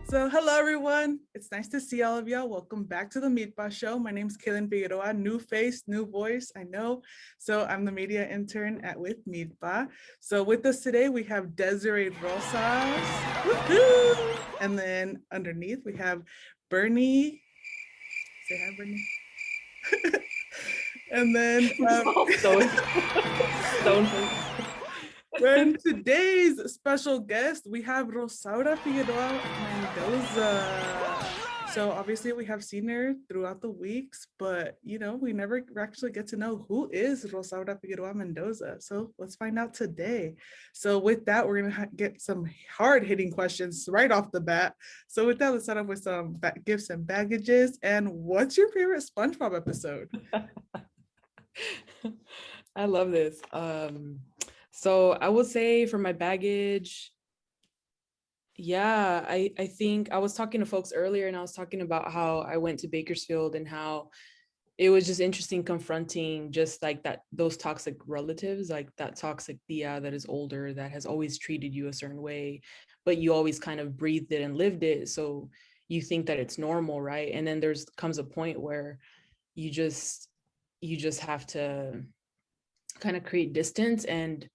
So hello everyone, it's nice to see all of y'all. Welcome back to the MILPA Show. My name is Keylin Figueroa, new face, new voice, I know. So I'm the media intern with MILPA. So with us today, we have Desiree Rosas. Woo-hoo! And then underneath we have Bernie. Say hi, Bernie. And then and today's special guest, we have Rosaura Figueroa Mendoza. So obviously we have seen her throughout the weeks, but you know, we never actually get to know who is Rosaura Figueroa Mendoza. So let's find out today. So with that, we're gonna get some hard-hitting questions right off the bat. So with that, let's start off with some gifts and baggages. And what's your favorite SpongeBob episode? I love this. So I would say for my baggage, yeah, I think I was talking to folks earlier and I was talking about how I went to Bakersfield and how it was just interesting confronting just like that, those toxic relatives, like that toxic tia that is older, that has always treated you a certain way, but you always kind of breathed it and lived it. So you think that it's normal, right? And then comes a point where you just have to kind of create distance and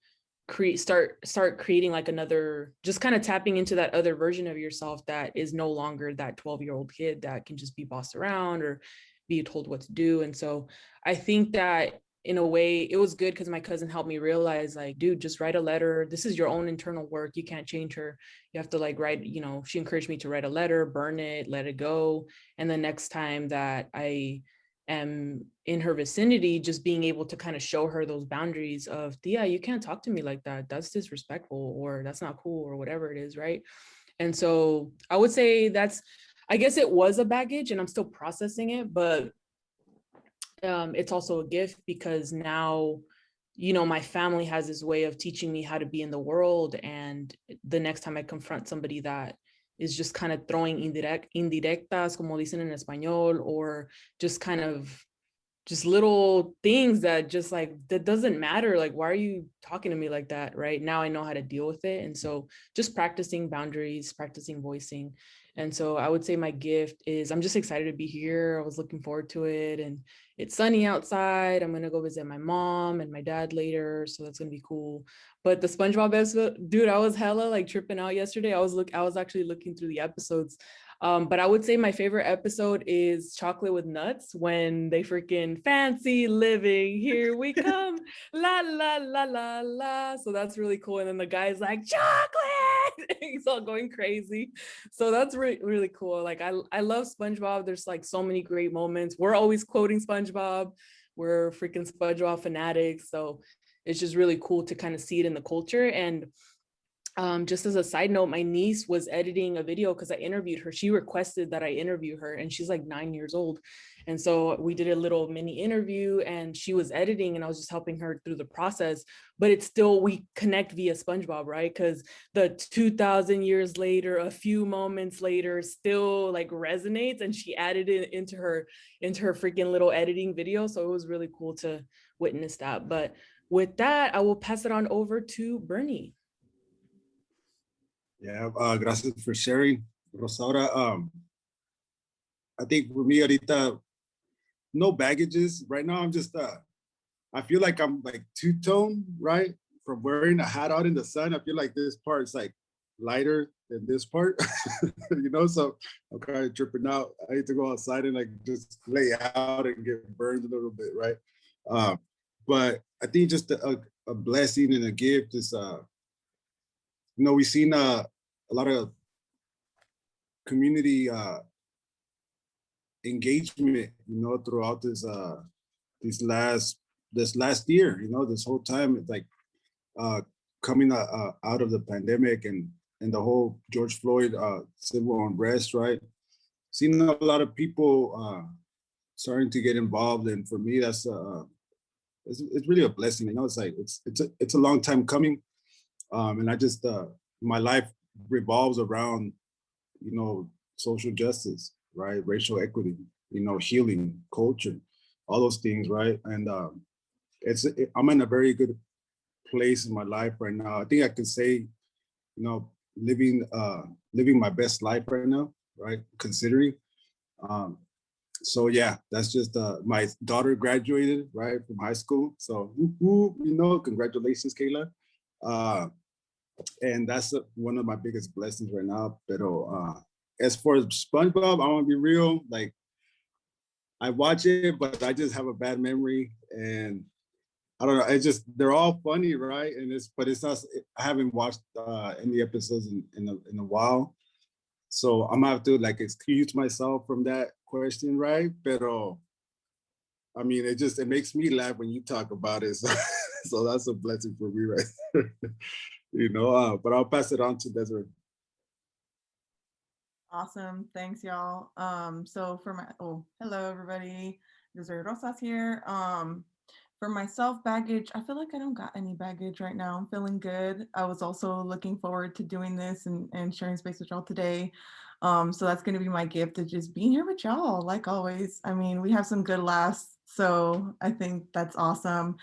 start creating like another, just kind of tapping into that other version of yourself that is no longer that 12-year-old kid that can just be bossed around or be told what to do. And so I think that in a way it was good because my cousin helped me realize, like, dude, just write a letter. This is your own internal work. You can't change her. You have to like write, you know, she encouraged me to write a letter, burn it, let it go. And the next time that I am in her vicinity, just being able to kind of show her those boundaries of, yeah, you can't talk to me like that. That's disrespectful, or that's not cool, or whatever it is, right? And so I would say I guess it was a baggage and I'm still processing it, but it's also a gift because now, you know, my family has this way of teaching me how to be in the world. And the next time I confront somebody that is just kind of throwing indirectas, como dicen en español, or just kind of just little things that just like, that doesn't matter. Like, why are you talking to me like that? Right now I know how to deal with it. And so just practicing boundaries, practicing voicing. And so I would say my gift is, I'm just excited to be here. I was looking forward to it, and it's sunny outside. I'm going to go visit my mom and my dad later. So that's going to be cool. But the SpongeBob episode, dude, I was hella like tripping out yesterday. I was actually looking through the episodes. But I would say my favorite episode is Chocolate with Nuts, when they freaking fancy living, here we come, la, la, la, la, la. So that's really cool. And then the guy's like, chocolate, he's all going crazy. So that's really, really cool. Like, I love SpongeBob. There's like so many great moments. We're always quoting SpongeBob. We're freaking SpongeBob fanatics. So it's just really cool to kind of see it in the culture. And just as a side note, my niece was editing a video because I interviewed her. She requested that I interview her, and she's like 9 years old. And so we did a little mini interview and she was editing and I was just helping her through the process. But it's still, we connect via SpongeBob, right? Because the 2000 years later, a few moments later, still like resonates, and she added it into her freaking little editing video. So it was really cool to witness that. But with that, I will pass it on over to Bernie. Yeah, gracias for sharing, Rosaura. I think for me, ahorita, no baggages. Right now, I'm just, I feel like I'm like two-tone, right? From wearing a hat out in the sun, I feel like this part's like lighter than this part, you know? So I'm kind of tripping out. I need to go outside and like just lay out and get burned a little bit, right? But I think just a blessing and a gift is, you know, we've seen a lot of community engagement, you know, throughout this last year, you know, this whole time. It's like coming out of the pandemic and the whole George Floyd civil unrest, right? Seeing a lot of people starting to get involved, and for me, that's it's really a blessing. You know, it's like it's a long time coming. And I just, my life revolves around, you know, social justice, right? Racial equity, you know, healing, culture, all those things, right? And I'm in a very good place in my life right now. I think I can say, you know, living my best life right now, right? Considering. So yeah, that's just my daughter graduated right from high school. So congratulations, Kayla. And that's one of my biggest blessings right now. But as for SpongeBob, I want to be real. Like, I watch it, but I just have a bad memory, and I don't know. It's just they're all funny, right? And it's not. I haven't watched any episodes in a while, so I'm gonna have to like excuse myself from that question, right? But I mean, it makes me laugh when you talk about it. So, so that's a blessing for me, right? But I'll pass it on to Desiree. Awesome. Thanks, y'all. So hello everybody. Desiree Rosas here. For myself, baggage, I feel like I don't got any baggage right now. I'm feeling good. I was also looking forward to doing this and sharing space with y'all today. So that's going to be my gift, to just being here with y'all, like always. I mean, we have some good laughs, so I think that's awesome.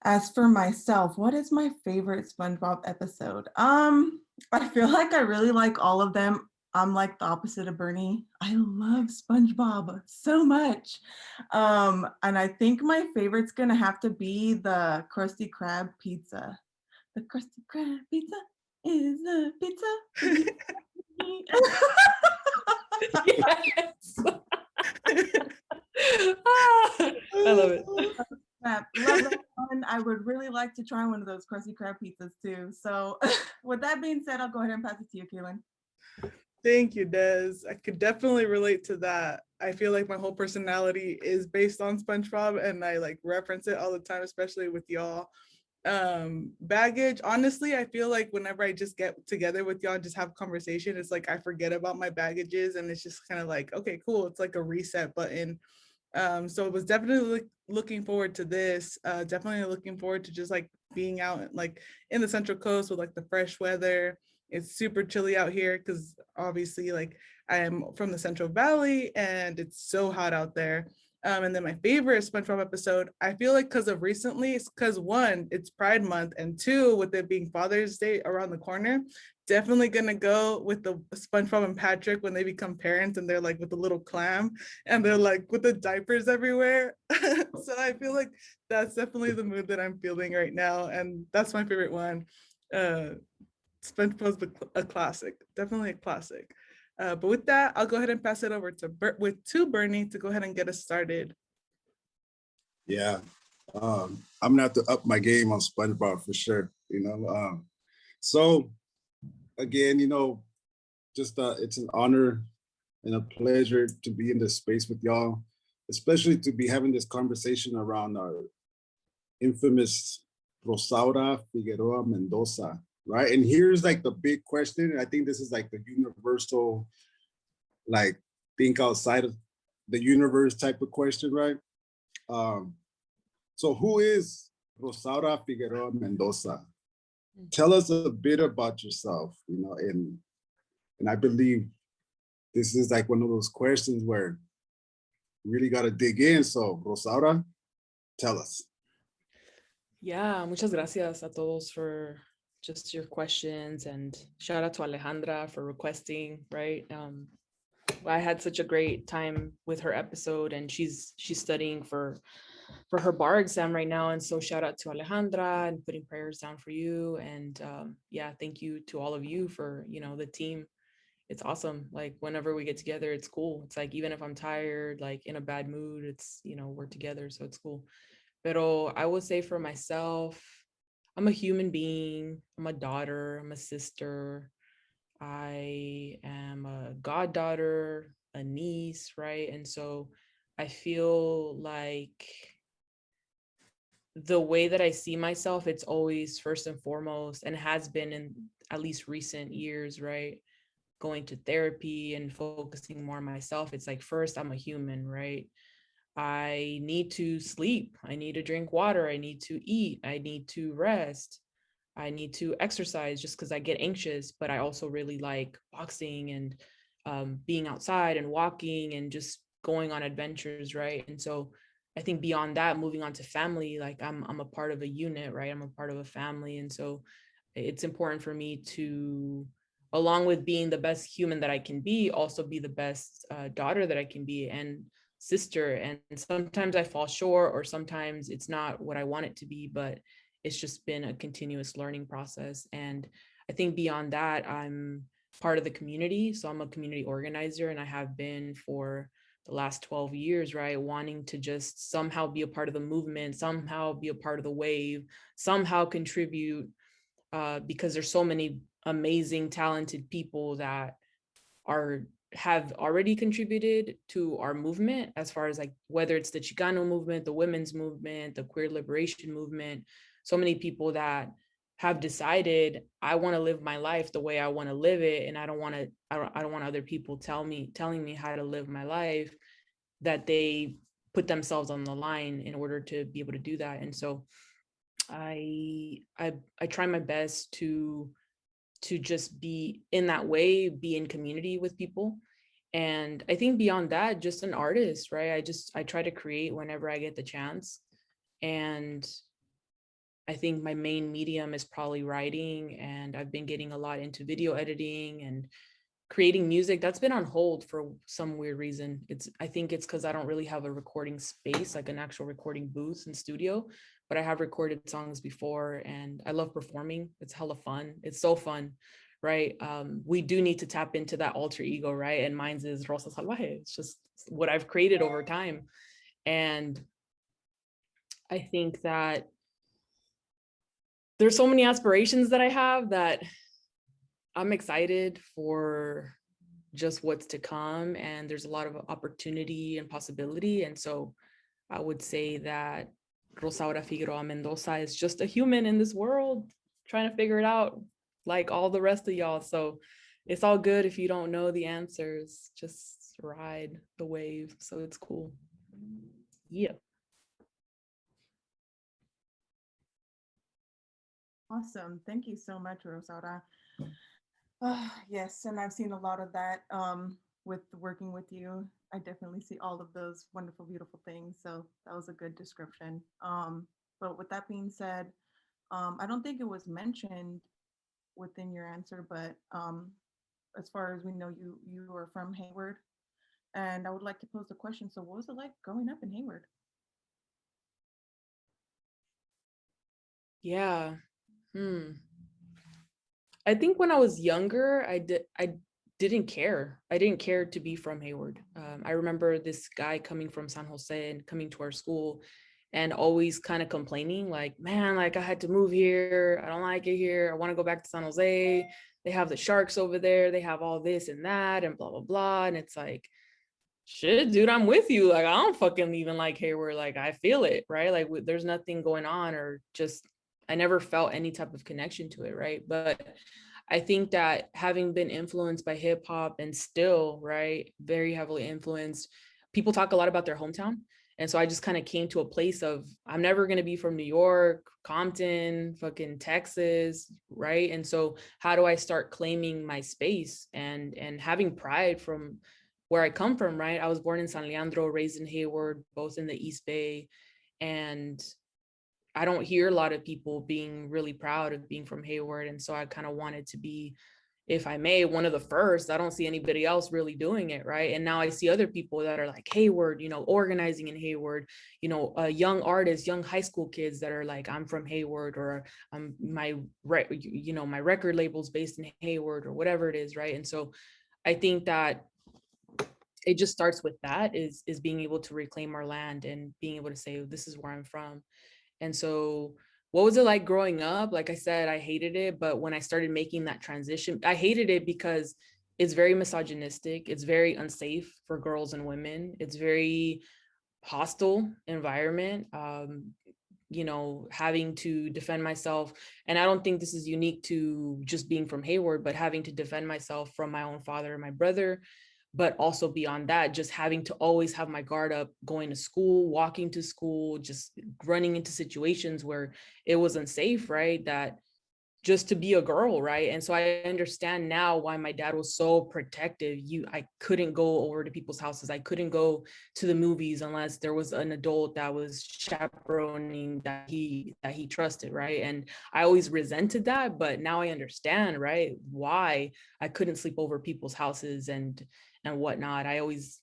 As for myself, what is my favorite SpongeBob episode? I feel like I really like all of them. I'm like the opposite of Bernie. I love SpongeBob so much. And I think my favorite's gonna have to be the Krusty Krab pizza. The Krusty Krab pizza is a pizza. Yes. I love it. Love that one. I would really like to try one of those Krusty Krab pizzas too. So with that being said, I'll go ahead and pass it to you, Keylin. Thank you, Des. I could definitely relate to that. I feel like my whole personality is based on SpongeBob, and I like reference it all the time, especially with y'all. Baggage, honestly, I feel like whenever I just get together with y'all and just have conversation, it's like I forget about my baggages, and it's just kind of like, okay, cool. It's like a reset button. So it was definitely looking forward to this. Definitely looking forward to just like being out like in the Central Coast with like the fresh weather. It's super chilly out here because obviously like I am from the Central Valley and it's so hot out there. And then my favorite SpongeBob episode, I feel like because of recently, it's because one, it's Pride Month, and two, with it being Father's Day around the corner, definitely gonna go with the SpongeBob and Patrick when they become parents and they're like with the little clam and they're like with the diapers everywhere. So I feel like that's definitely the mood that I'm feeling right now, and that's my favorite one. SpongeBob's a classic, definitely a classic. But with that, I'll go ahead and pass it over to Bernie to go ahead and get us started. Yeah, I'm gonna have to up my game on SpongeBob for sure. So again, just it's an honor and a pleasure to be in this space with y'all, especially to be having this conversation around our infamous Rosaura Figueroa Mendoza, right? And here's like the big question, and I think this is like the universal, like think outside of the universe type of question, right? So who is Rosaura Figueroa Mendoza? Tell us a bit about yourself, and I believe this is like one of those questions where you really got to dig in. So Rosaura, tell us. Yeah, muchas gracias a todos for just your questions, and shout out to Alejandra for requesting, right? I had such a great time with her episode, and she's studying for her bar exam right now, and so shout out to Alejandra and putting prayers down for you. And yeah, thank you to all of you for the team. It's awesome. Like whenever we get together, it's cool. It's like even if I'm tired, like in a bad mood, it's we're together, so it's cool. Pero I would say for myself, I'm a human being. I'm a daughter. I'm a sister. I am a goddaughter, a niece, right? And so I feel like the way that I see myself, it's always first and foremost, and has been in at least recent years, right? Going to therapy and focusing more on myself. It's like, first, I'm a human, right? I need to sleep. I need to drink water. I need to eat. I need to rest. I need to exercise just because I get anxious, but I also really like boxing and being outside and walking and just going on adventures, right? And so I think beyond that, moving on to family, like I'm a part of a unit, right? I'm a part of a family. And so it's important for me to along with being the best human that I can be, also be the best daughter that I can be and sister. And sometimes I fall short, or sometimes it's not what I want it to be, but it's just been a continuous learning process. And I think beyond that, I'm part of the community. So I'm a community organizer, and I have been for the last 12 years, right? Wanting to just somehow be a part of the movement, somehow be a part of the wave, somehow contribute, because there's so many amazing, talented people that have already contributed to our movement, as far as like whether it's the Chicano movement, the women's movement, the queer liberation movement. So many people that have decided, I want to live my life the way I want to live it, and I don't want other people telling me how to live my life, that they put themselves on the line in order to be able to do that. And so I try my best to just be in that way, be in community with people. And I think beyond that, just an artist, right? I try to create whenever I get the chance. And I think my main medium is probably writing, and I've been getting a lot into video editing and creating music. That's been on hold for some weird reason. I think it's because I don't really have a recording space, like an actual recording booth and studio, but I have recorded songs before, and I love performing. It's hella fun. It's so fun, right? We do need to tap into that alter ego, right? And mine's is Rosa Salvaje. It's just what I've created over time. And I think that there's so many aspirations that I have that I'm excited for just what's to come, and there's a lot of opportunity and possibility. And so I would say that Rosaura Figueroa Mendoza is just a human in this world trying to figure it out like all the rest of y'all. So it's all good if you don't know the answers, just ride the wave. So it's cool. Yeah. Awesome. Thank you so much, Rosaura. Yes, and I've seen a lot of that with working with you. I definitely see all of those wonderful, beautiful things. So that was a good description. But with that being said, I don't think it was mentioned within your answer, but as far as we know, you are from Hayward, and I would like to pose the question. So what was it like growing up in Hayward? Yeah. I think when I was younger, I didn't care. I didn't care to be from Hayward. I remember this guy coming from San Jose and coming to our school and always kind of complaining, like, man, like I had to move here. I don't like it here. I want to go back to San Jose. They have the sharks over there. They have all this and that and blah, blah, blah. And it's like, shit, dude, I'm with you. Like, I don't fucking even like Hayward. Like, I feel it, right? Like, there's nothing going on, or just, I never felt any type of connection to it, right? But I think that having been influenced by hip hop and still, right, very heavily influenced, people talk a lot about their hometown. And so I just kind of came to a place of, I'm never going to be from New York, Compton, fucking Texas, right? And so how do I start claiming my space and having pride from where I come from, right? I was born in San Leandro, raised in Hayward, both in the East Bay. And I don't hear a lot of people being really proud of being from Hayward. And so I kind of wanted to be, if I may, one of the first. I don't see anybody else really doing it, right? And now I see other people that are like Hayward, you know, organizing in Hayward, you know, young artists, young high school kids that are like, I'm from Hayward, or my record label's based in Hayward, or whatever it is, right? And so I think that it just starts with that, is being able to reclaim our land and being able to say, this is where I'm from. And so what was it like growing up? Like I said, I hated it. But when I started making that transition, I hated it because it's very misogynistic. It's very unsafe for girls and women. It's very hostile environment. You know, having to defend myself. And I don't think this is unique to just being from Hayward, but having to defend myself from my own father and my brother. But also beyond that, just having to always have my guard up, going to school, walking to school, just running into situations where it was unsafe, right? That just to be a girl, right? And so I understand now why my dad was so protective. I couldn't go over to people's houses. I couldn't go to the movies unless there was an adult that was chaperoning that he trusted, right? And I always resented that, but now I understand, right, why I couldn't sleep over people's houses and whatnot. I always,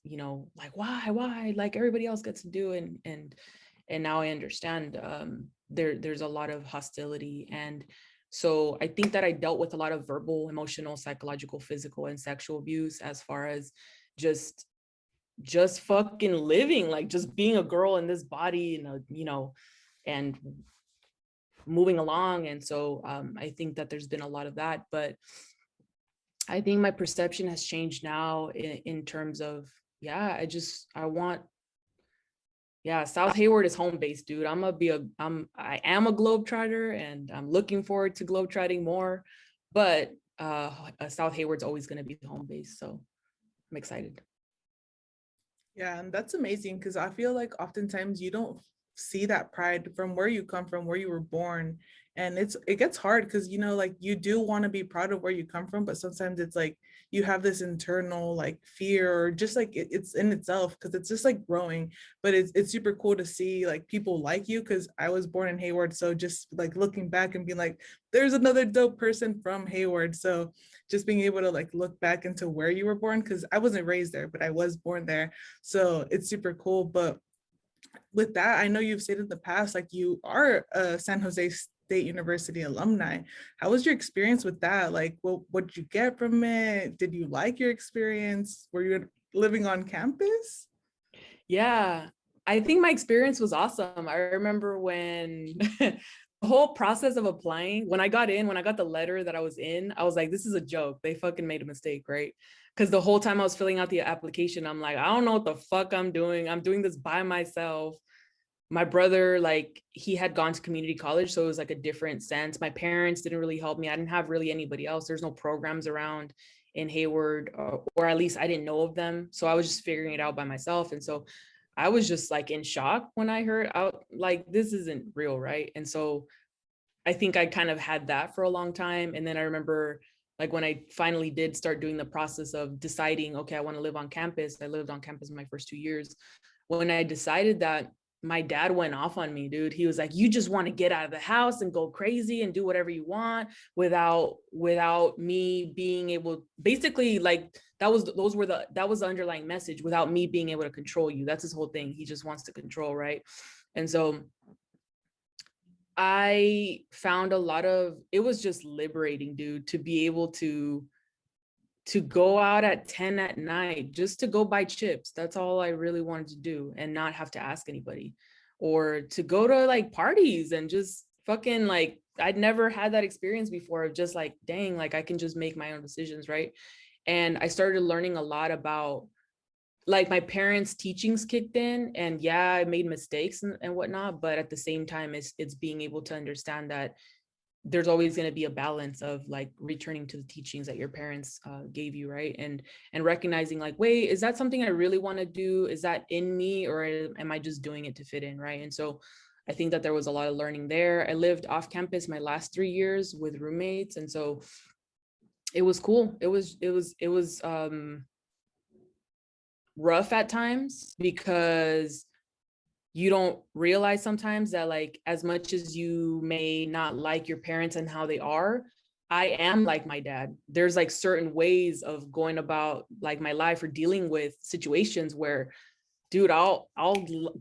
like, why? Like everybody else gets to do, and now I understand there's a lot of hostility. And so I think that I dealt with a lot of verbal, emotional, psychological, physical, and sexual abuse as far as just fucking living, like just being a girl in this body, and moving along. And so I think that there's been a lot of that, but I think my perception has changed now in terms of, South Hayward is home base, dude. I am a globetrotter, and I'm looking forward to globetrotting more, but South Hayward's always going to be home base. So I'm excited. Yeah, and that's amazing, because I feel like oftentimes you don't see that pride from where you come from, where you were born. And it gets hard because, like, you do want to be proud of where you come from, but sometimes it's like you have this internal like fear, or just like it's in itself, because it's just like growing. But it's super cool to see like people like you, because I was born in Hayward. So just like looking back and being like, there's another dope person from Hayward. So just being able to like look back into where you were born, because I wasn't raised there, but I was born there. So it's super cool. But with that, I know you've said in the past, like you are a San Jose State University alumni. How was your experience with that? Like, what did you get from it? Did you like your experience? Were you living on campus? Yeah, I think my experience was awesome. I remember when the whole process of applying, when I got the letter that I was in, I was like, this is a joke. They fucking made a mistake, right? Because the whole time I was filling out the application, I'm like, I don't know what the fuck I'm doing. I'm doing this by myself. My brother, like, he had gone to community college, so it was like a different sense. My parents didn't really help me. I didn't have really anybody else. There's no programs around in Hayward, or at least I didn't know of them. So I was just figuring it out by myself. And so I was just like in shock when I heard out, like, this isn't real, right? And so I think I kind of had that for a long time. And then I remember, like, when I finally did start doing the process of deciding, okay, I want to live on campus. I lived on campus my first 2 years. When I decided that, my dad went off on me, dude. He was like, you just want to get out of the house and go crazy and do whatever you want without me being able, basically, like, that was the underlying message, without me being able to control you. That's his whole thing. He just wants to control, right? And so I found it was just liberating, dude, to be able to go out at 10 at night just to go buy chips. That's all I really wanted to do, and not have to ask anybody, or to go to like parties and just fucking, like, I'd never had that experience before of just like, dang, like I can just make my own decisions, right? And I started learning a lot about, like, my parents' teachings kicked in, and yeah, I made mistakes and whatnot, but at the same time, it's being able to understand that there's always going to be a balance of like returning to the teachings that your parents gave you, right? And recognizing, like, wait, is that something I really want to do? Is that in me, or am I just doing it to fit in, right? And so I think that there was a lot of learning there. I lived off campus my last 3 years with roommates, and so it was cool. It was rough at times, because you don't realize sometimes that, like, as much as you may not like your parents and how they are, I am like my dad. There's like certain ways of going about like my life or dealing with situations where, dude, I'll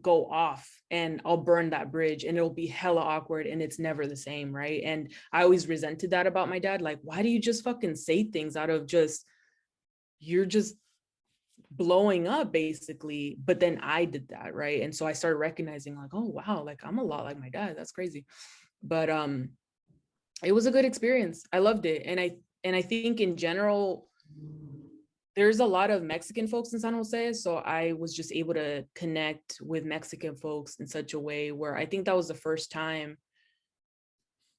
go off and I'll burn that bridge, and it'll be hella awkward, and it's never the same, right? And I always resented that about my dad. Like, why do you just fucking say things out of just, you're just blowing up, basically? But then I did that, right? And so I started recognizing, like, oh wow, like I'm a lot like my dad. That's crazy. But it was a good experience. I loved it. And I think in general, there's a lot of Mexican folks in San Jose, so I was just able to connect with Mexican folks in such a way where I think that was the first time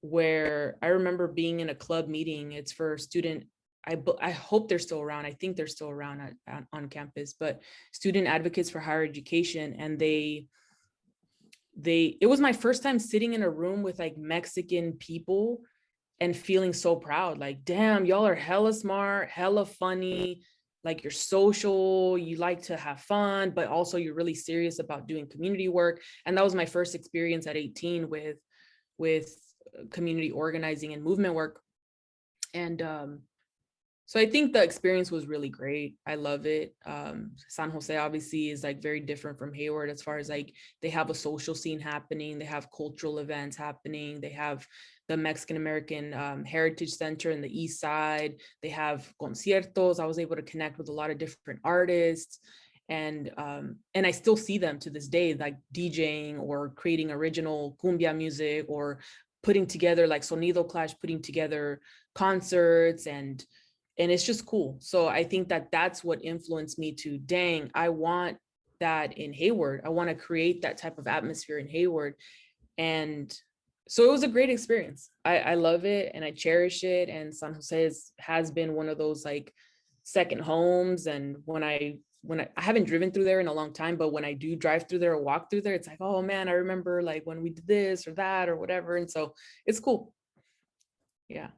where I remember being in a club meeting. It's for student, I hope they're still around. I think they're still around on campus, but Student Advocates for Higher Education. And it was my first time sitting in a room with like Mexican people. and feeling so proud, like, damn, y'all are hella smart, hella funny, like you're social, you like to have fun, but also you're really serious about doing community work. And that was my first experience at 18 with community organizing and movement work. And so I think the experience was really great. I love it. San Jose obviously is like very different from Hayward as far as like they have a social scene happening, they have cultural events happening, they have the Mexican American Heritage Center in the East Side, they have conciertos. I was able to connect with a lot of different artists, and I still see them to this day, like DJing or creating original cumbia music or putting together like Sonido Clash, putting together concerts, and it's just cool. So I think that that's what influenced me to, dang, I want that in Hayward. I want to create that type of atmosphere in Hayward. And so it was a great experience. I love it and I cherish it. And San Jose has been one of those like second homes. And when I haven't driven through there in a long time, but when I do drive through there or walk through there, it's like, oh man, I remember like when we did this or that or whatever. And so it's cool. Yeah.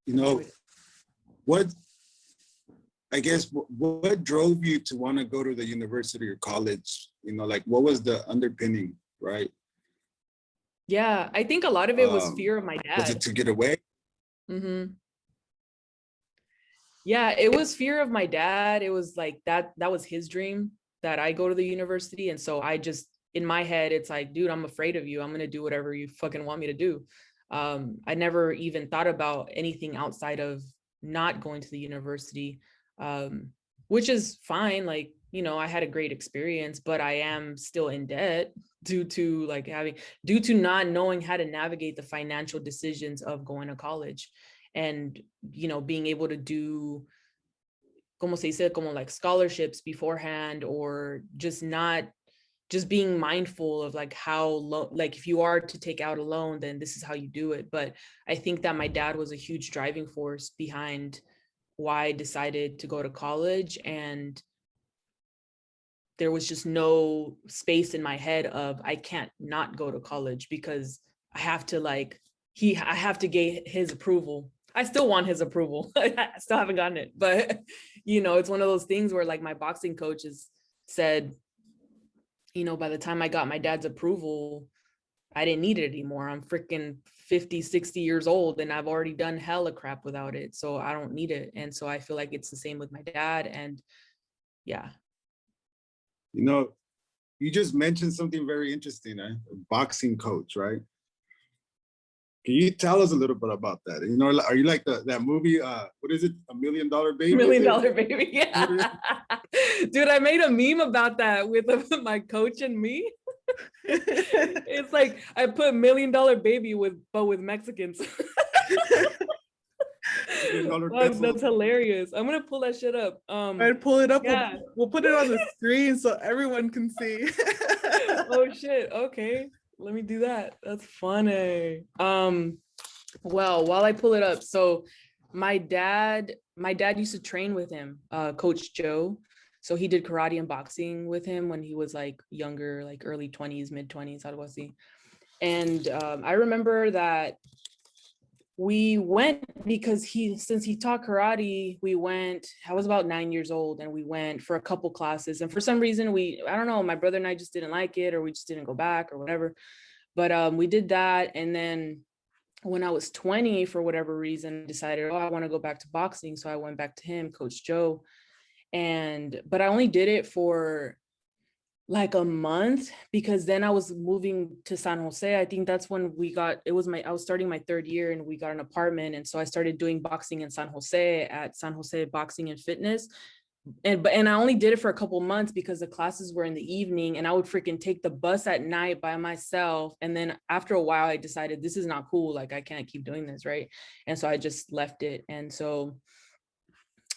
You know, what drove you to want to go to the university or college? You know, like what was the underpinning, right? Yeah, I think a lot of it was fear of my dad. Was it to get away? Mm-hmm. Yeah, it was fear of my dad. It was like that was his dream, that I go to the university. And so I just, in my head, it's like, dude, I'm afraid of you. I'm going to do whatever you fucking want me to do. I never even thought about anything outside of not going to the university, which is fine. Like, you know, I had a great experience, but I am still in debt due to not knowing how to navigate the financial decisions of going to college. And, you know, being able to do, como se dice, como like scholarships beforehand, or just being mindful of like how like if you are to take out a loan, then this is how you do it. But I think that my dad was a huge driving force behind why I decided to go to college. And there was just no space in my head of, I can't not go to college because I have to like, I have to get his approval. I still want his approval. I still haven't gotten it, but you know, it's one of those things where like my boxing coaches said, you know, by the time I got my dad's approval, I didn't need it anymore. I'm freaking 50, 60 years old and I've already done hella crap without it. So I don't need it. And so I feel like it's the same with my dad. And yeah. You know, you just mentioned something very interesting, a boxing coach, right? Can you tell us a little bit about that? You know, are you like that movie, what is it, $1 Million Baby? $1 Million Baby, yeah. Dude, I made a meme about that with my coach and me. It's like, I put $1 Million Baby but with Mexicans. That's hilarious. I'm gonna pull that shit up. I'd pull it up. Yeah. We'll put it on the screen so everyone can see. Oh shit. Okay. Let me do that. That's funny. Well, while I pull it up, so my dad used to train with him, Coach Joe. So he did karate and boxing with him when he was like younger, like early 20s, mid 20s, algo así. And I remember that we went because since he taught karate, I was about 9 years old and we went for a couple classes. And for some reason I don't know, my brother and I just didn't like it, or we just didn't go back or whatever. But we did that. And then when I was 20, for whatever reason, decided, I want to go back to boxing. So I went back to him, Coach Joe. But I only did it for like a month because then I was moving to San Jose. I think that's when I was starting my third year and we got an apartment. And so I started doing boxing in San Jose at San Jose Boxing and Fitness. And I only did it for a couple months because the classes were in the evening and I would freaking take the bus at night by myself. And then after a while, I decided this is not cool. Like I can't keep doing this, right? And so I just left it. And so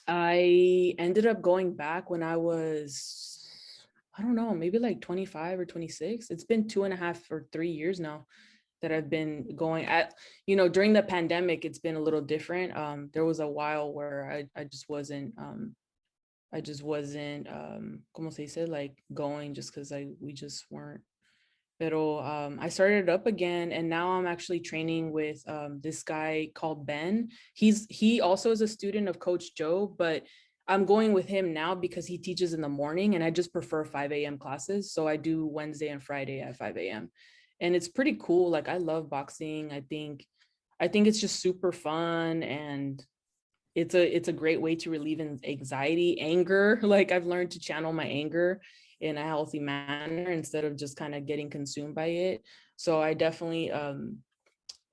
I ended up going back when I was, I don't know, maybe like 25 or 26. It's been 2.5 or 3 years now that I've been going during the pandemic, it's been a little different. There was a while where I just wasn't, como se dice, like going just because we just weren't Pero I started it up again, and now I'm actually training with this guy called Ben. He also is a student of Coach Joe, but I'm going with him now because he teaches in the morning, and I just prefer 5 a.m. classes. So I do Wednesday and Friday at 5 a.m. And it's pretty cool. Like, I love boxing. I think it's just super fun, and it's a great way to relieve anxiety, anger. Like, I've learned to channel my anger in a healthy manner instead of just kind of getting consumed by it. So I definitely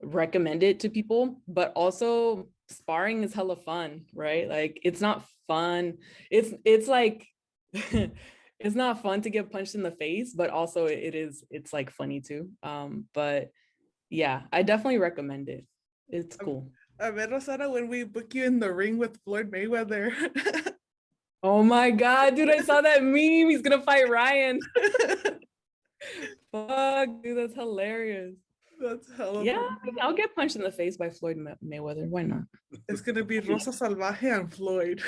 recommend it to people, but also sparring is hella fun, right? Like, it's not fun. It's like, it's not fun to get punched in the face, but also it's like funny too. But yeah, I definitely recommend it. It's cool. A ver, Rosaura, when we book you in the ring with Floyd Mayweather. Oh my God, dude, I saw that meme. He's gonna fight Ryan. Fuck, dude, that's hilarious. That's hella Yeah, funny. I'll get punched in the face by Floyd Mayweather. Why not? It's gonna be Rosa Salvaje and Floyd.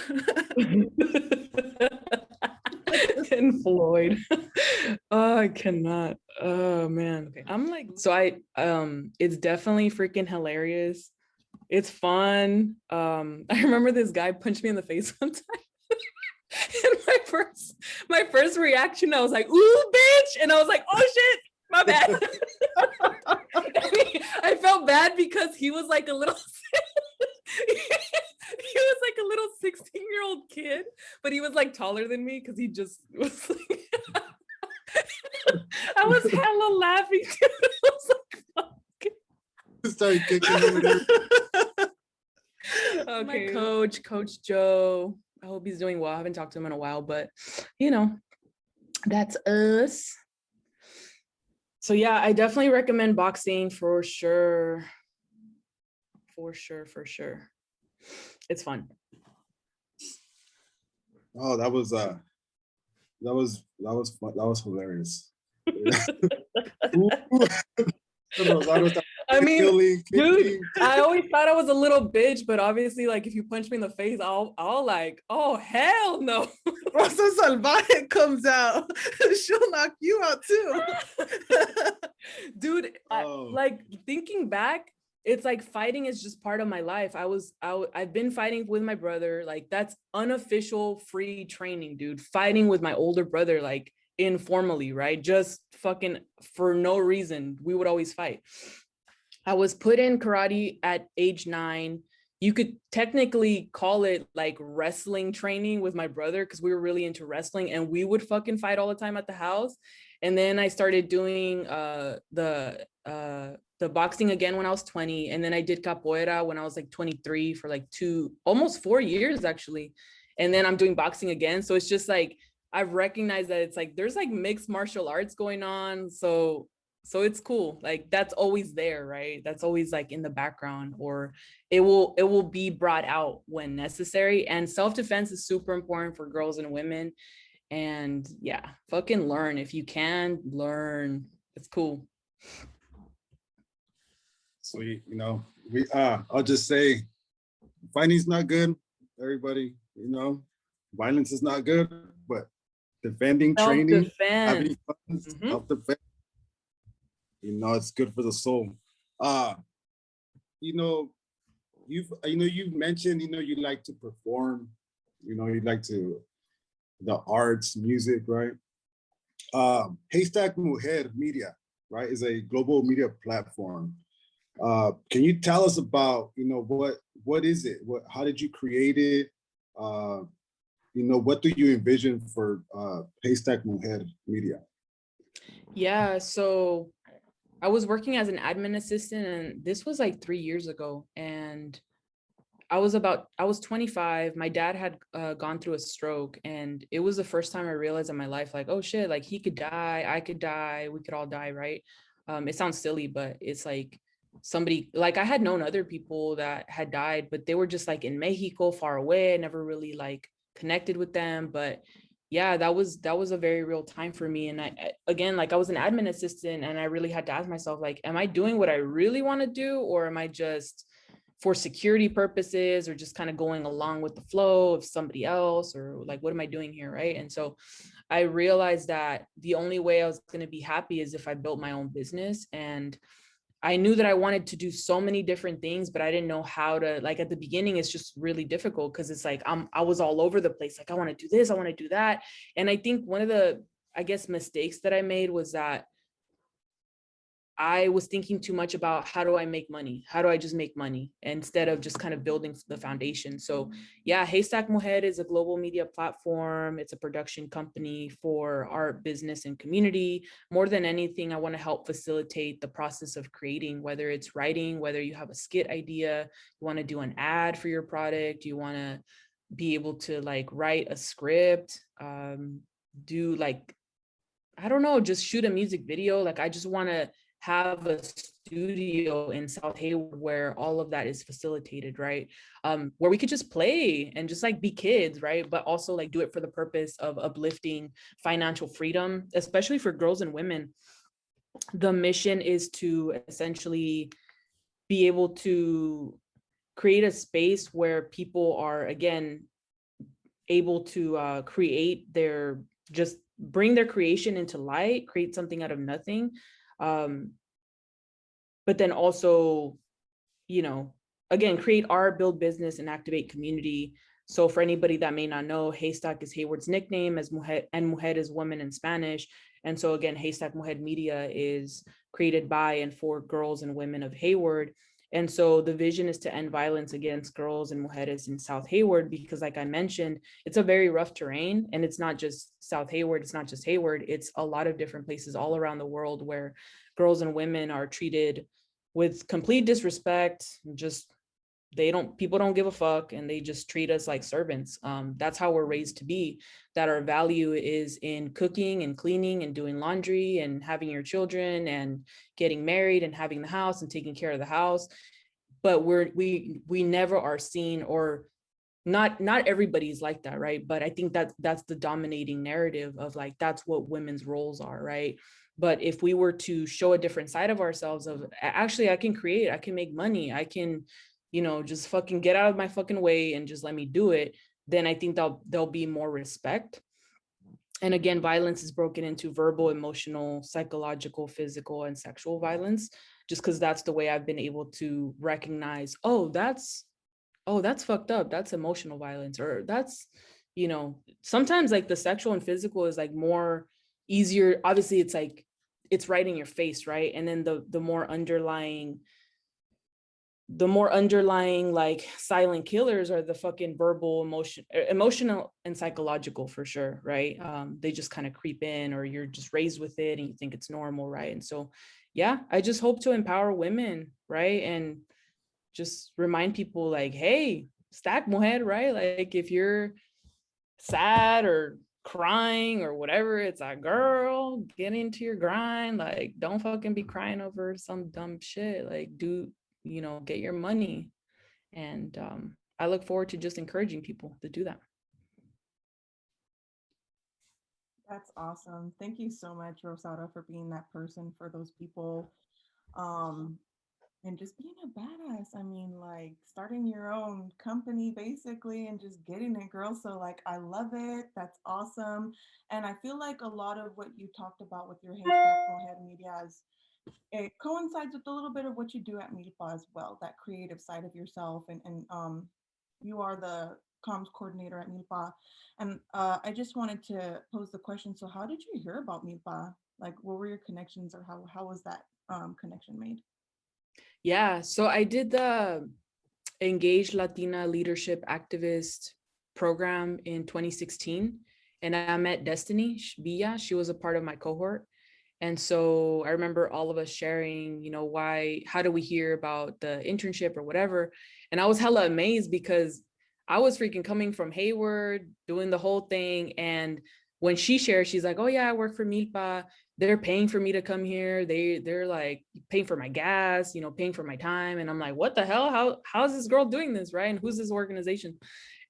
And Floyd. Oh, I cannot. Oh man. Okay. I'm like, so it's definitely freaking hilarious. It's fun. I remember this guy punched me in the face one time. And my first reaction, I was like, ooh, bitch. And I was like, oh shit, my bad. I felt bad because he was like a little he was like a little 16-year-old kid, but he was like taller than me because he just was like I was hella laughing too. I was like, fuck. Started kicking over there. Okay, Coach Joe. I hope he's doing well. I haven't talked to him in a while, but you know, that's us. So yeah, I definitely recommend boxing for sure. For sure. It's fun. Oh, that was fun. That was hilarious. I mean, dude, I always thought I was a little bitch, but obviously, like, if you punch me in the face, I'll like, oh hell no. Rosa Salvaje comes out. She'll knock you out too. Dude, like, thinking back, it's like fighting is just part of my life. I've been fighting with my brother. Like, that's unofficial free training, dude. Fighting with my older brother, like, informally, right? Just fucking for no reason. We would always fight. I was put in karate at age 9. You could technically call it like wrestling training with my brother because we were really into wrestling, and we would fucking fight all the time at the house. And then I started doing the boxing again when I was 20, and then I did capoeira when I was like 23 for like almost 4 years actually. And then I'm doing boxing again. So it's just like I've recognized that it's like there's like mixed martial arts going on. So it's cool. Like, that's always there, right? That's always like in the background, or it will be brought out when necessary. And self-defense is super important for girls and women. And yeah, fucking learn. If you can, learn. It's cool. Sweet. You know, I'll just say fighting's not good, everybody. You know, violence is not good, but defending, training, having fun, self-defense, you know, it's good for the soul. You know, you've mentioned, you know, you like to perform, you know, you like to the arts, music, right? HayStack Mujer Media, right, is a global media platform. Can you tell us about, you know, what is it? How did you create it? You know, what do you envision for HayStack Mujer Media? Yeah, so I was working as an admin assistant, and this was like 3 years ago. And I was 25. My dad had gone through a stroke, and it was the first time I realized in my life, like, oh shit, like he could die, I could die, we could all die, right? It sounds silly, but it's like somebody, like I had known other people that had died, but they were just like in Mexico, far away. I never really like connected with them. But yeah, that was a very real time for me. And I was an admin assistant, and I really had to ask myself, like, am I doing what I really want to do, or am I just for security purposes, or just kind of going along with the flow of somebody else, or like, what am I doing here, right? And so I realized that the only way I was going to be happy is if I built my own business. And I knew that I wanted to do so many different things, but I didn't know how to, like at the beginning, it's just really difficult because it's like, I was all over the place. Like, I want to do this, I want to do that. And I think one of the, I guess, mistakes that I made was that I was thinking too much about how do I make money? How do I just make money instead of just kind of building the foundation? So yeah, HayStack Mujer is a global media platform. It's a production company for art, business, and community. More than anything, I want to help facilitate the process of creating, whether it's writing, whether you have a skit idea, you want to do an ad for your product, you want to be able to like write a script, do like, I don't know, just shoot a music video. Like, I just want to have a studio in South Hayward where all of that is facilitated, right? Where we could just play and just like be kids, right? But also like do it for the purpose of uplifting financial freedom, especially for girls and women. The mission is to essentially be able to create a space where people are, again, able to create their, just bring their creation into light, create something out of nothing. But then also, you know, again, create art, build business, and activate community. So for anybody that may not know, HayStack is Hayward's nickname, as mujer, and mujer is woman in Spanish. And so again, HayStack Mujer Media is created by and for girls and women of Hayward. And so the vision is to end violence against girls and mujeres in South Hayward, because like I mentioned, it's a very rough terrain, and it's not just South Hayward, it's not just Hayward, it's a lot of different places all around the world where girls and women are treated with complete disrespect. Just people don't give a fuck, and they just treat us like servants. That's how we're raised to be, that our value is in cooking and cleaning and doing laundry and having your children and getting married and having the house and taking care of the house. But we never are seen, or not everybody's like that, right? But I think that's the dominating narrative of like, that's what women's roles are, right? But if we were to show a different side of ourselves of, actually, I can create, I can make money, I can, you know, just fucking get out of my fucking way and just let me do it, then I think there'll be more respect. And again, violence is broken into verbal, emotional, psychological, physical, and sexual violence, just because that's the way I've been able to recognize, oh, that's fucked up, that's emotional violence, or that's, you know, sometimes like the sexual and physical is like more easier. Obviously, it's like, it's right in your face, right? And then the more underlying like silent killers are the fucking verbal, emotional and psychological, for sure, right? They just kind of creep in, or you're just raised with it and you think it's normal, right? And so yeah, I just hope to empower women, right? And just remind people like, hey, stack mujer, right? Like, if you're sad or crying or whatever, it's like, girl, get into your grind. Like, don't fucking be crying over some dumb shit. Like, do, you know, get your money. And I look forward to just encouraging people to do that. That's awesome. Thank you so much, Rosaura, for being that person for those people. And just being a badass. I mean, like starting your own company basically and just getting it, girl. So like, I love it. That's awesome. And I feel like a lot of what you talked about with your HayStack Mujer Media is, it coincides with a little bit of what you do at MILPA as well, that creative side of yourself. And you are the comms coordinator at MILPA. And I just wanted to pose the question. So how did you hear about MILPA? Like, what were your connections, or how was that connection made? Yeah, so I did the Engaged Latina Leadership Activist program in 2016, and I met Destiny Villa. She was a part of my cohort. And so I remember all of us sharing, you know, how do we hear about the internship or whatever? And I was hella amazed because I was freaking coming from Hayward, doing the whole thing. And when she shared, she's like, oh yeah, I work for MILPA. They're paying for me to come here. They're like paying for my gas, you know, paying for my time. And I'm like, what the hell? How's this girl doing this, right? And who's this organization?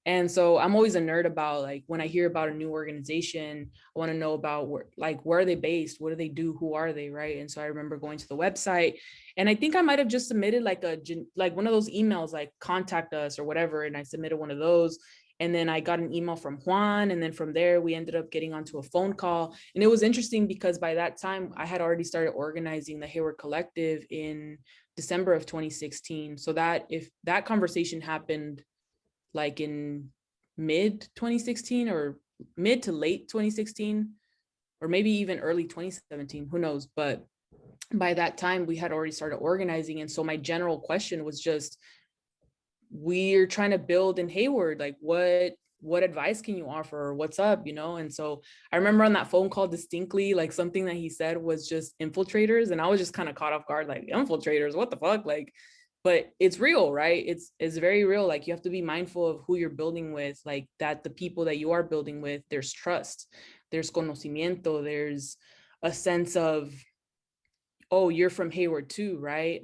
And so I'm always a nerd about, like, when I hear about a new organization, I want to know about where are they based? What do they do? Who are they? Right. And so I remember going to the website, and I think I might have just submitted like one of those emails, like contact us or whatever. And I submitted one of those, And then I got an email from Juan. And then from there, we ended up getting onto a phone call. And it was interesting because by that time, I had already started organizing the Hayward Collective in December of 2016. So that if that conversation happened like in mid 2016 or mid to late 2016, or maybe even early 2017, who knows? But by that time, we had already started organizing. And so my general question was just, we're trying to build in Hayward, like what advice can you offer? What's up, you know? And so I remember on that phone call distinctly, like something that he said was just infiltrators. And I was just kind of caught off guard, like infiltrators, what the fuck? Like, but it's real, right? It's very real. Like you have to be mindful of who you're building with, like that the people that you are building with, there's trust, there's conocimiento, there's a sense of, oh, you're from Hayward too, right?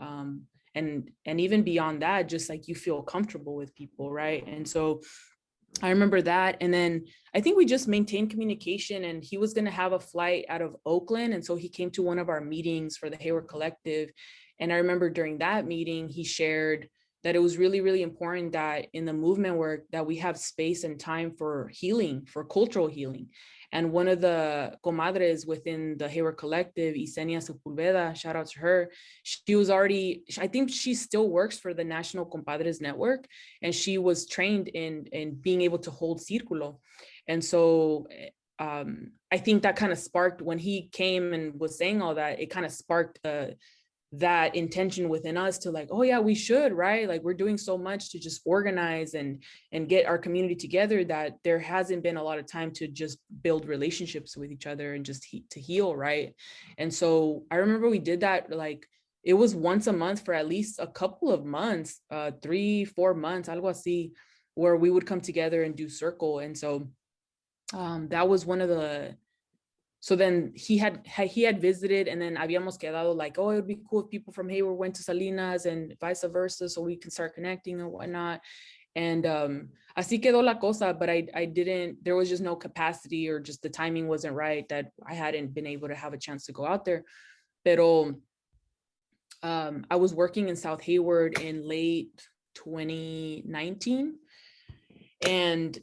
And even beyond that, just like you feel comfortable with people, right? And so I remember that. And then I think we just maintained communication, and he was going to have a flight out of Oakland. And so he came to one of our meetings for the Hayward Collective. And I remember during that meeting, he shared that it was really, really important that in the movement work that we have space and time for healing, for cultural healing. And one of the comadres within the Hayward Collective, Isenia Sepulveda, shout out to her, she was already, I think she still works for the National Compadres Network, and she was trained in being able to hold círculo. And so I think that kind of sparked, when he came and was saying all that, it kind of sparked that intention within us to like, oh yeah, we should, right? Like we're doing so much to just organize and get our community together that there hasn't been a lot of time to just build relationships with each other and just to heal, right? And so I remember we did that, like it was once a month for at least a couple of months, 3-4 months, algo así, where we would come together and do circle. And so that was one of the, so then he had visited, and then habíamos quedado like, oh, it would be cool if people from Hayward went to Salinas and vice versa, so we can start connecting and whatnot. And así quedó la cosa, but I didn't, there was just no capacity, or just the timing wasn't right, that I hadn't been able to have a chance to go out there. Pero I was working in South Hayward in late 2019, and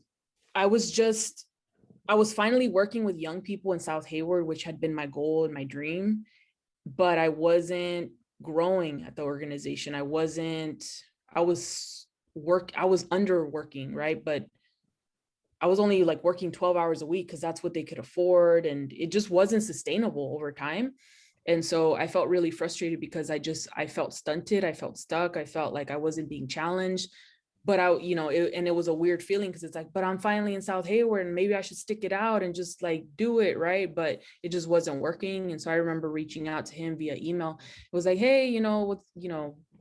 I was finally working with young people in South Hayward, which had been my goal and my dream, but I wasn't growing at the organization. I was underworking, right? But I was only like working 12 hours a week because that's what they could afford. And it just wasn't sustainable over time. And so I felt really frustrated because I felt stunted. I felt stuck. I felt like I wasn't being challenged. But it was a weird feeling because it's like, but I'm finally in South Hayward and maybe I should stick it out and just like do it, right? But it just wasn't working. And so I remember reaching out to him via email. It was like, hey,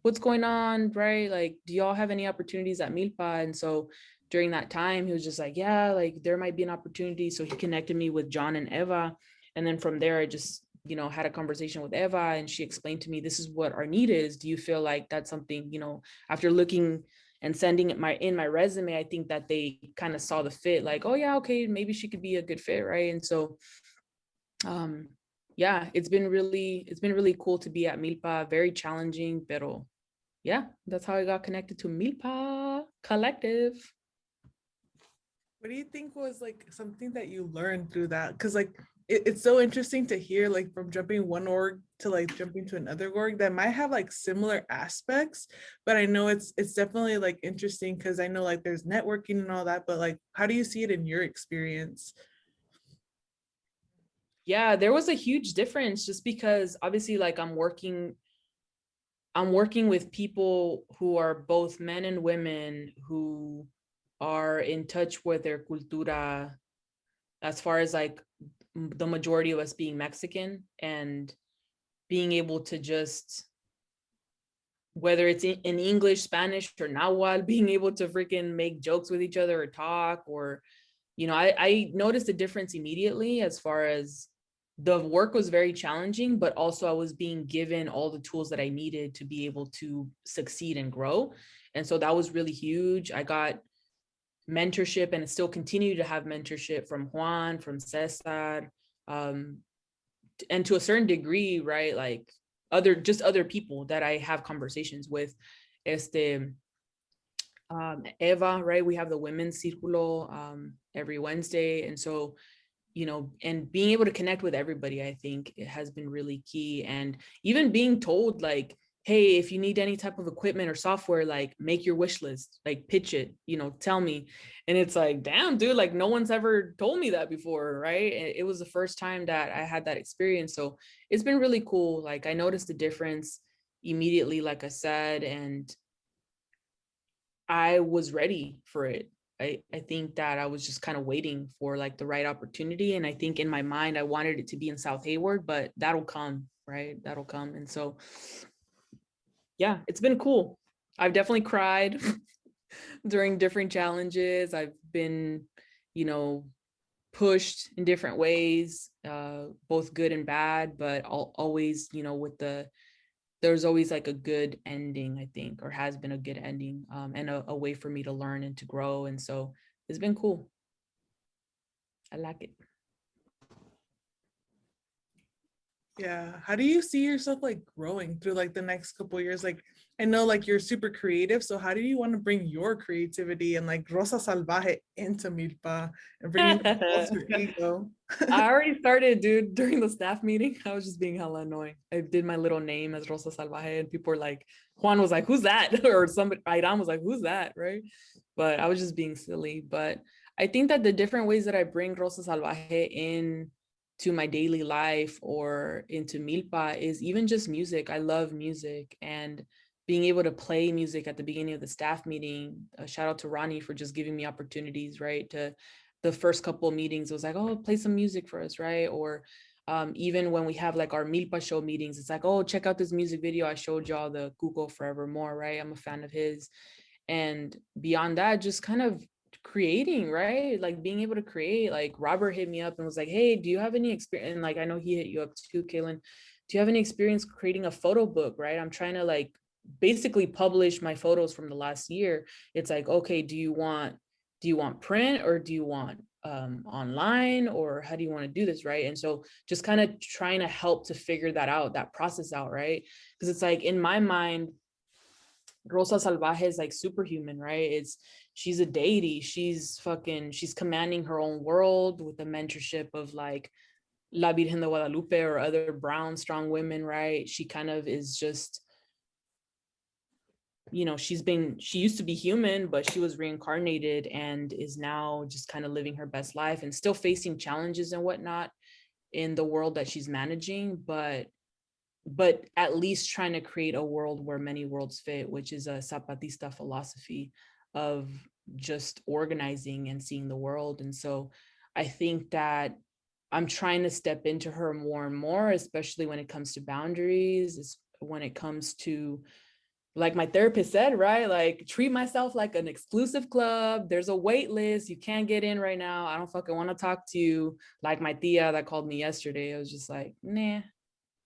what's going on, right? Like, do y'all have any opportunities at MILPA? And so during that time, he was just like, yeah, like there might be an opportunity. So he connected me with John and Eva. And then from there, I just, had a conversation with Eva, and she explained to me, this is what our need is. Do you feel like that's something, after looking and sending it in my resume, I think that they kind of saw the fit, like, oh yeah, okay, maybe she could be a good fit, right? And so, yeah, it's been really cool to be at MILPA, very challenging, pero yeah, that's how I got connected to MILPA Collective. What do you think was like something that you learned through that? Because like it's so interesting to hear, like from jumping one org to like jumping to another org that might have like similar aspects, but I know it's definitely like interesting because I know like there's networking and all that, but like how do you see it in your experience? Yeah, there was a huge difference just because obviously like I'm working with people who are both men and women who are in touch with their cultura, as far as like the majority of us being Mexican, and being able to just, whether it's in English, Spanish, or Nahuatl, being able to freaking make jokes with each other or talk, or, I noticed a difference immediately as far as the work was very challenging, but also I was being given all the tools that I needed to be able to succeed and grow. And so that was really huge. I got mentorship and still continue to have mentorship from Juan, from Cesar, and to a certain degree, right? Like other people that I have conversations with. Eva, right? We have the women's Círculo every Wednesday. And so, you know, and being able to connect with everybody, I think it has been really key. And even being told like, hey, if you need any type of equipment or software, like make your wish list, like pitch it, you know, tell me. And it's like, damn, dude, like no one's ever told me that before, right? It was the first time that I had that experience. So it's been really cool. Like I noticed the difference immediately, like I said, and I was ready for it. I think that I was just kind of waiting for like the right opportunity. And I think in my mind, I wanted it to be in South Hayward, but that'll come, right? That'll come. And so, yeah, it's been cool. I've definitely cried during different challenges. I've been, you know, pushed in different ways, both good and bad, but always, you know, there's always like a good ending, I think, or has been a good ending, and a way for me to learn and to grow. And so it's been cool. I like it. Yeah. How do you see yourself like growing through like the next couple of years? Like, I know like you're super creative. So how do you want to bring your creativity and like Rosa Salvaje into Milpa and bringing the alter ego? I already started, dude, during the staff meeting. I was just being hella annoying. I did my little name as Rosa Salvaje and people were like, Juan was like, who's that? Or somebody, Aidan was like, who's that? Right. But I was just being silly. But I think that the different ways that I bring Rosa Salvaje in to my daily life or into Milpa is even just music. I love music, and being able to play music at the beginning of the staff meeting. Shout out to Ronnie for just giving me opportunities, right? To the first couple of meetings, it was like, oh, play some music for us, right? Or even when we have like our MILPA Show meetings, it's like, oh, check out this music video I showed y'all, the Google Forevermore, right? I'm a fan of his. And beyond that, just kind of creating, right? Like being able to create. Like Robert hit me up and was like, hey, do you have any experience? And like, I know he hit you up too, Keylin. Do you have any experience creating a photo book, right? I'm trying to like basically publish my photos from the last year. It's like, okay, do you want print or do you want online, or how do you want to do this, right? And so just kind of trying to help to figure that process out, right? Because it's like in my mind, Rosa Salvaje is like superhuman, right? She's a deity. She's commanding her own world with the mentorship of like La Virgen de Guadalupe or other brown strong women, right? She kind of is just, you know, she used to be human, but she was reincarnated and is now just kind of living her best life and still facing challenges and whatnot in the world that she's managing, but at least trying to create a world where many worlds fit, which is a Zapatista philosophy of just organizing and seeing the world. And so I think that I'm trying to step into her more and more, especially when it comes to boundaries, when it comes to, like my therapist said, right? Like treat myself like an exclusive club. There's a wait list. You can't get in right now. I don't fucking want to talk to you. Like my tia that called me yesterday, I was just like, nah,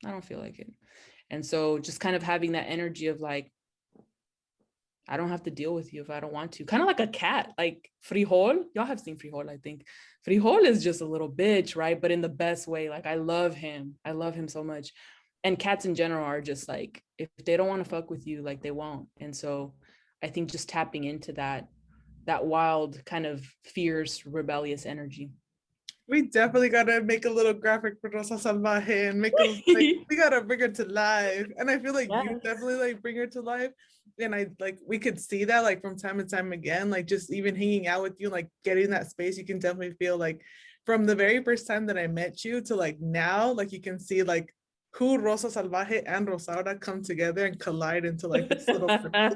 I don't feel like it. And so just kind of having that energy of like, I don't have to deal with you if I don't want to. Kind of like a cat, like Frijol. Y'all have seen Frijol, I think. Frijol is just a little bitch, right? But in the best way. Like I love him. I love him so much. And cats in general are just like, if they don't want to fuck with you, like they won't. And so I think just tapping into that wild kind of fierce, rebellious energy. We definitely gotta make a little graphic for Rosa Salvaje and make like, we gotta bring her to life. And I feel like you definitely like bring her to life. And I like, we could see that like from time to time again, like just even hanging out with you, like getting that space, you can definitely feel like from the very first time that I met you to like now, like you can see like who Rosa Salvaje and Rosaura come together and collide into like this little That's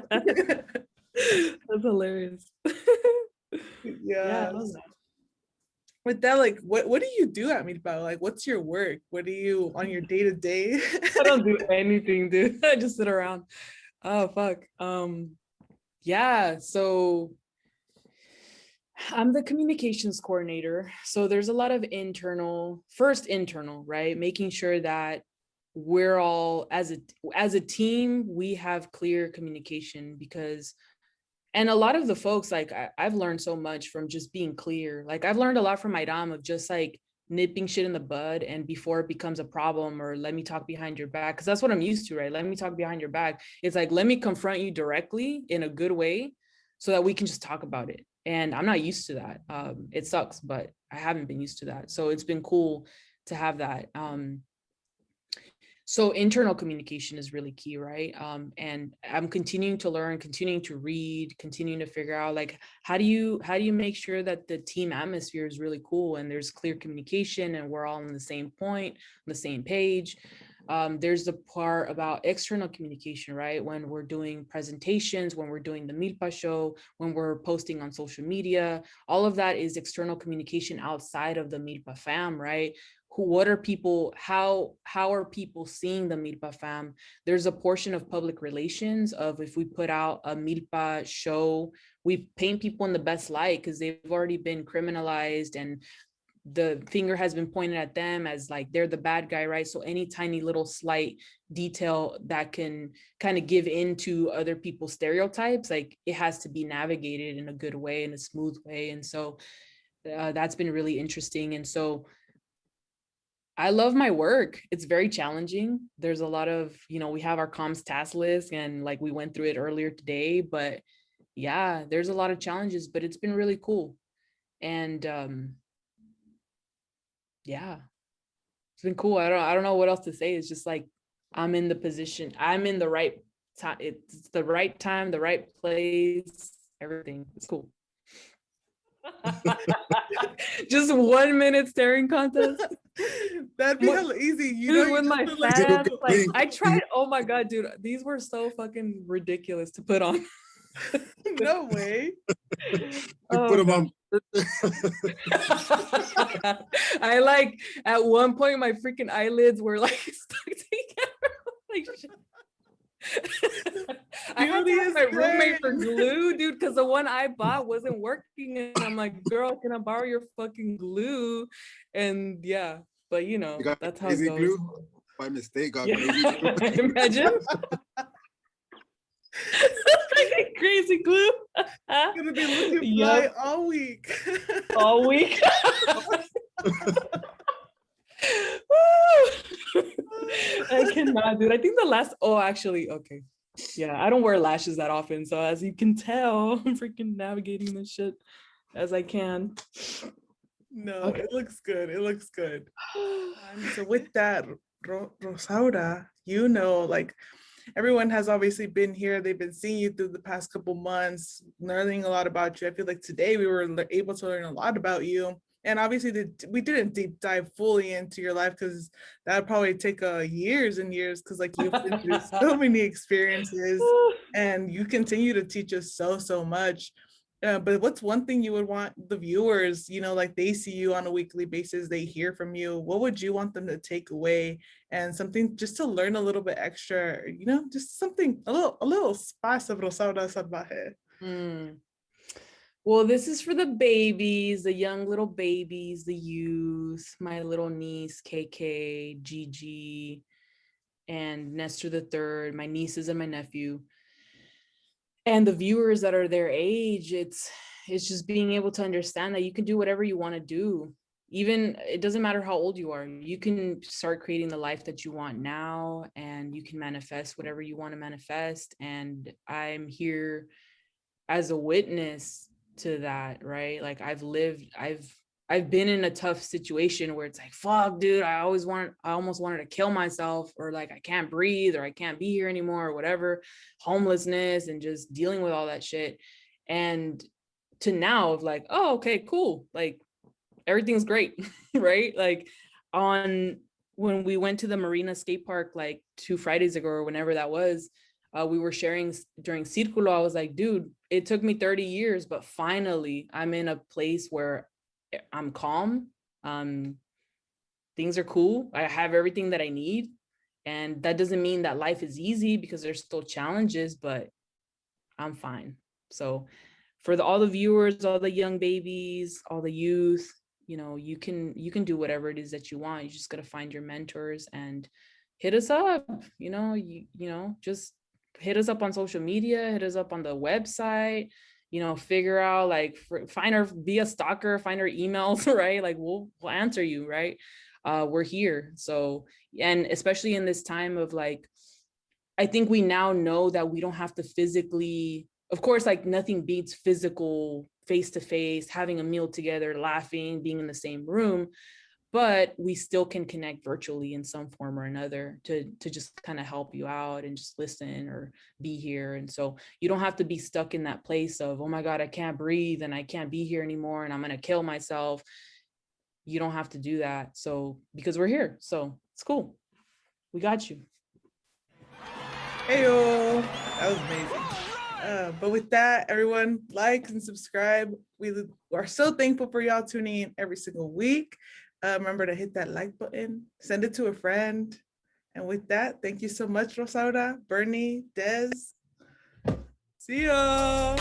hilarious. yeah. With that, like what do you do at MILPA? Like what's your work? What do you on your day-to-day? I don't do anything, dude. I just sit around. Oh fuck. Yeah, so I'm the communications coordinator. So there's a lot of internal, right? Making sure that we're all as a team, we have clear communication, because and a lot of the folks, like I've learned so much from just being clear. Like I've learned a lot from my dom of just like nipping shit in the bud, and before it becomes a problem, or let me talk behind your back, because that's what I'm used to, right? Let me talk behind your back. It's like, let me confront you directly in a good way, so that we can just talk about it. And I'm not used to that. It sucks, but I haven't been used to that. So it's been cool to have that. So internal communication is really key, right? And I'm continuing to learn, continuing to read, continuing to figure out like, how do you make sure that the team atmosphere is really cool and there's clear communication and we're all on the same point, on the same page. There's the part about external communication, right? When we're doing presentations, when we're doing the MILPA show, when we're posting on social media, all of that is external communication outside of the MILPA fam, right? What are people, how are people seeing the MILPA fam? There's a portion of public relations of if we put out a MILPA show, we paint people in the best light because they've already been criminalized and the finger has been pointed at them as like they're the bad guy, right? So any tiny little slight detail that can kind of give into other people's stereotypes, like it has to be navigated in a good way, in a smooth way. And so that's been really interesting. And so I love my work. It's very challenging. There's a lot of, we have our comms task list and like we went through it earlier today, but yeah, there's a lot of challenges, but it's been really cool. And yeah, it's been cool. I don't know what else to say. It's just like, I'm in the position, I'm in the right time. It's the right time, the right place, everything. It's cool. Just 1 minute staring contest. That'd be hella easy. Dude, with my fat ass, like I tried. Oh my god, dude, these were so fucking ridiculous to put on. No way. Put them on. I like at one point my freaking eyelids were like stuck together. Like shit. I had to ask my roommate for glue, dude, because the one I bought wasn't working. And I'm like, girl, can I borrow your fucking glue? And yeah, but that's how it goes. Glue? By mistake, got crazy glue. Imagine. Crazy glue. Gonna be looking fly all week. All week. I cannot, dude. I think the last, actually, okay. Yeah, I don't wear lashes that often. So as you can tell, I'm freaking navigating this shit as I can. No, okay. It looks good. It looks good. So with that, Rosaura, like everyone has obviously been here. They've been seeing you through the past couple months, learning a lot about you. I feel like today we were able to learn a lot about you. And obviously we didn't deep dive fully into your life because that would probably take years and years because like you've been through so many experiences and you continue to teach us so much. But what's one thing you would want the viewers, like they see you on a weekly basis, they hear from you, what would you want them to take away and something just to learn a little bit extra, just something, a little spice of Rosaura Salvaje. Well, this is for the babies, the young little babies, the youth, my little niece, KK, Gigi, and Nestor the Third, my nieces and my nephew. And the viewers that are their age, it's just being able to understand that you can do whatever you want to do. Even, it doesn't matter how old you are, you can start creating the life that you want now and you can manifest whatever you want to manifest. And I'm here as a witness to that, right? Like I've been in a tough situation where it's like, fuck, dude, I almost wanted to kill myself, or like I can't breathe, or I can't be here anymore, or whatever, homelessness and just dealing with all that shit. And to now of like, oh, okay, cool. Like everything's great, right? Like when we went to the Marina skate park, like 2 Fridays ago, or whenever that was, we were sharing during Círculo. I was like, dude, it took me 30 years, but finally I'm in a place where I'm calm. Things are cool. I have everything that I need. And that doesn't mean that life is easy because there's still challenges, but I'm fine. So for all the viewers, all the young babies, all the youth, you can do whatever it is that you want. You just got to find your mentors and hit us up, just hit us up on social media, hit us up on the website, figure out like be a stalker, find our emails, right? Like we'll answer you, right? We're here. So, and especially in this time of like, I think we now know that we don't have to physically of course, like nothing beats physical face-to-face, having a meal together, laughing, being in the same room, but we still can connect virtually in some form or another to just kind of help you out and just listen or be here. And so you don't have to be stuck in that place of, oh my God, I can't breathe and I can't be here anymore and I'm going to kill myself. You don't have to do that. So, because we're here. So it's cool. We got you. Heyo, that was amazing. But with that, everyone, like and subscribe. We are so thankful for y'all tuning in every single week. Remember to hit that like button, send it to a friend. And with that, thank you so much, Rosaura, Bernie, Des. See ya.